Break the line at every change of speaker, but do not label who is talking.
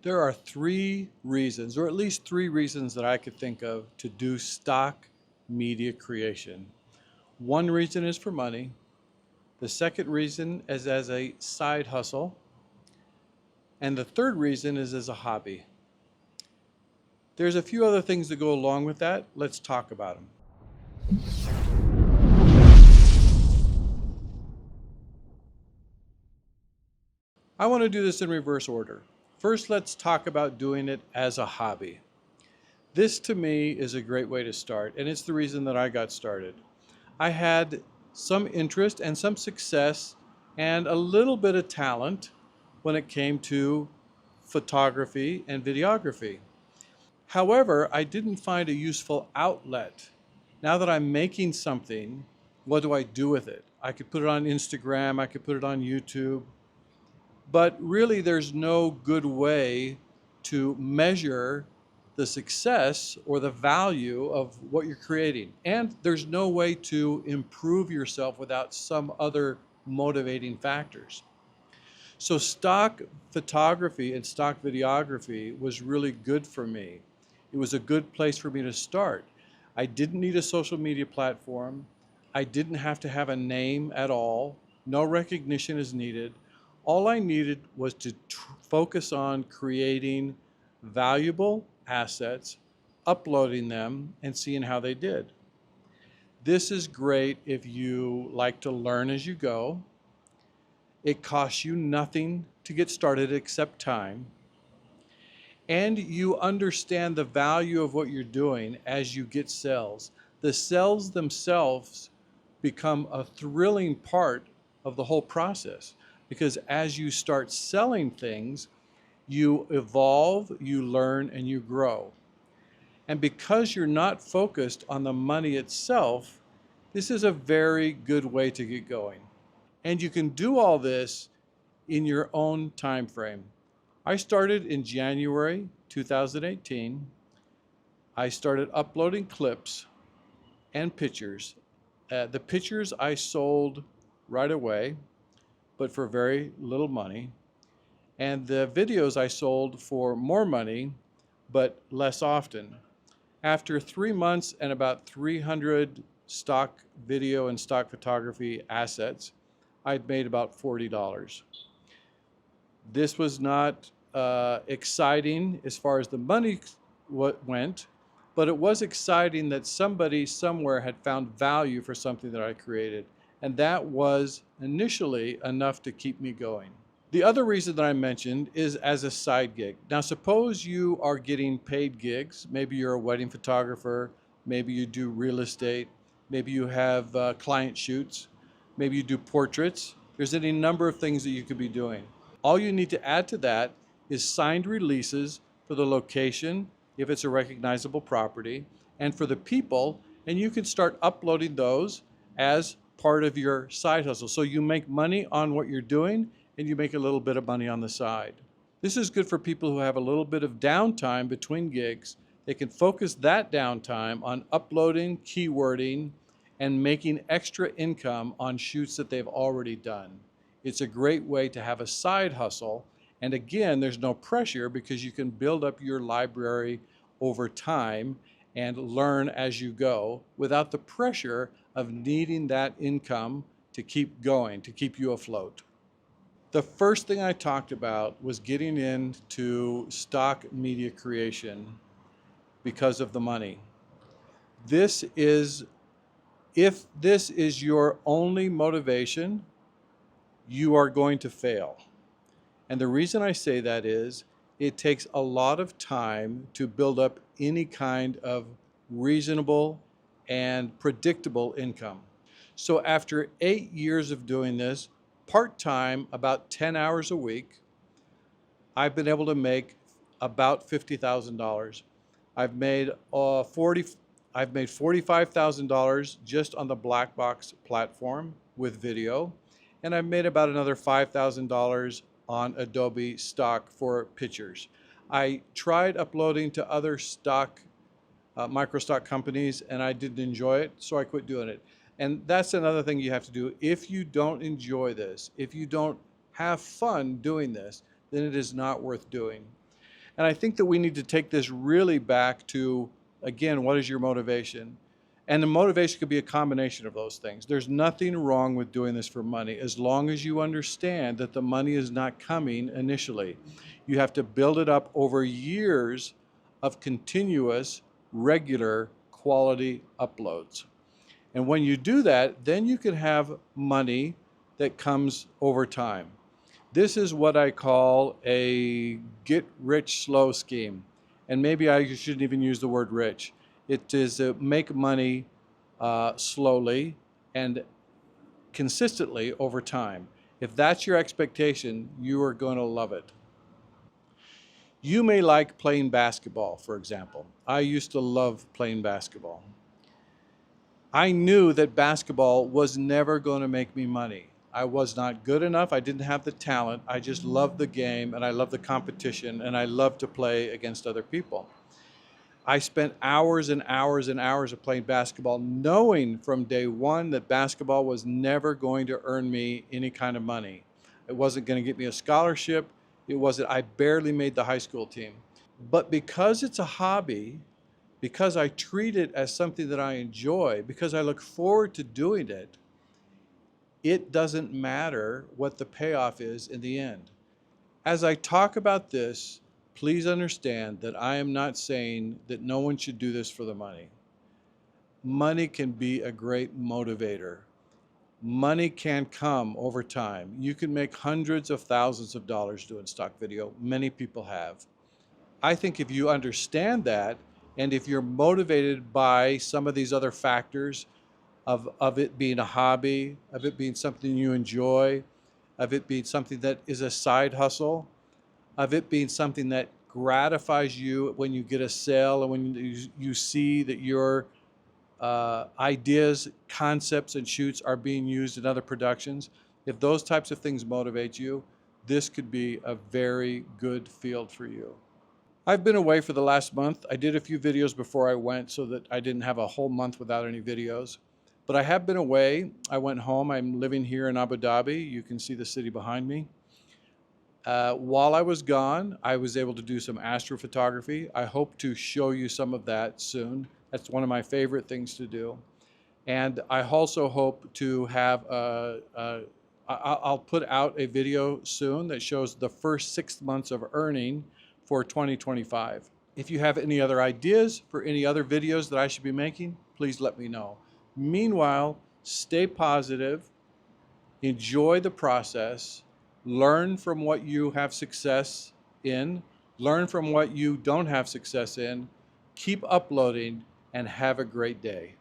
There are three reasons, or at least three reasons that I could think of to do stock media creation. One reason is for money. The second reason is as a side hustle. And the third reason is as a hobby. There's a few other things that go along with that. Let's talk about them. I want to do this in reverse order. First, let's talk about doing it as a hobby. This to me is a great way to start, and it's the reason that I got started. I had some interest and some success and a little bit of talent when it came to photography and videography. However, I didn't find a useful outlet. Now that I'm making something, what do I do with it? I could put it on Instagram, I could put it on YouTube, but really there's no good way to measure the success or the value of what you're creating. And there's no way to improve yourself without some other motivating factors. So stock photography and stock videography was really good for me. It was a good place for me to start. I didn't need a social media platform. I didn't have to have a name at all. No recognition is needed. All I needed was to focus on creating valuable assets, uploading them, and seeing how they did. This is great if you like to learn as you go. It costs you nothing to get started except time. And you understand the value of what you're doing as you get sales. The sales themselves become a thrilling part of the whole process because as you start selling things, you evolve, you learn, and you grow. And because you're not focused on the money itself, this is a very good way to get going. And you can do all this in your own time frame. I started in January 2018. I started uploading clips and pictures. The pictures I sold right away, but for very little money. And the videos I sold for more money, but less often. After 3 months and about 300 stock video and stock photography assets, I'd made about $40. This was not exciting as far as the money went, but it was exciting that somebody somewhere had found value for something that I created. And that was initially enough to keep me going. The other reason that I mentioned is as a side gig. Now, suppose you are getting paid gigs. Maybe you're a wedding photographer. Maybe you do real estate. Maybe you have client shoots. Maybe you do portraits. There's any number of things that you could be doing. All you need to add to that is signed releases for the location, if it's a recognizable property, and for the people, and you can start uploading those as part of your side hustle. So you make money on what you're doing, and you make a little bit of money on the side. This is good for people who have a little bit of downtime between gigs. They can focus that downtime on uploading, keywording, and making extra income on shoots that they've already done. It's a great way to have a side hustle. And again, there's no pressure because you can build up your library over time and learn as you go without the pressure of needing that income to keep going, to keep you afloat. The first thing I talked about was getting into stock media creation because of the money. This is, if this is your only motivation, you are going to fail. And the reason I say that is it takes a lot of time to build up any kind of reasonable and predictable income. So after 8 years of doing this, part-time, about 10 hours a week, I've been able to make about $50,000. I've made 40. I've made $45,000 just on the Black Box platform with video, and I've made about another $5,000 on Adobe Stock for pictures. I tried uploading to other stock micro stock companies, and I didn't enjoy it, so I quit doing it. And that's another thing you have to do. If you don't enjoy this, if you don't have fun doing this, then it is not worth doing. And I think that we need to take this really back to, again, what is your motivation? And the motivation could be a combination of those things. There's nothing wrong with doing this for money as long as you understand that the money is not coming initially. You have to build it up over years of continuous, regular, quality uploads. And when you do that, then you can have money that comes over time. This is what I call a get rich slow scheme. And maybe I shouldn't even use the word rich. It is make money slowly and consistently over time. If that's your expectation, you are going to love it. You may like playing basketball, for example. I used to love playing basketball. I knew that basketball was never going to make me money. I was not good enough. I didn't have the talent. I just loved the game and I loved the competition and I loved to play against other people. I spent hours and hours and hours of playing basketball, knowing from day one that basketball was never going to earn me any kind of money. It wasn't going to get me a scholarship. I barely made the high school team. But because it's a hobby, because I treat it as something that I enjoy, because I look forward to doing it, it doesn't matter what the payoff is in the end. As I talk about this, please understand that I am not saying that no one should do this for the money. Money can be a great motivator. Money can come over time. You can make hundreds of thousands of dollars doing stock video. Many people have. I think if you understand that, and if you're motivated by some of these other factors of it being a hobby, of it being something you enjoy, of it being something that is a side hustle, of it being something that gratifies you when you get a sale and when you see that your ideas, concepts, and shoots are being used in other productions, if those types of things motivate you, this could be a very good field for you. I've been away for the last month. I did a few videos before I went so that I didn't have a whole month without any videos. But I have been away. I went home. I'm living here in Abu Dhabi. You can see the city behind me. While I was gone, I was able to do some astrophotography. I hope to show you some of that soon. That's one of my favorite things to do. And I also hope to have I'll put out a video soon that shows the first 6 months of earning for 2025. If you have any other ideas for any other videos that I should be making, please let me know. Meanwhile, stay positive, enjoy the process, learn from what you have success in, learn from what you don't have success in, keep uploading, and have a great day.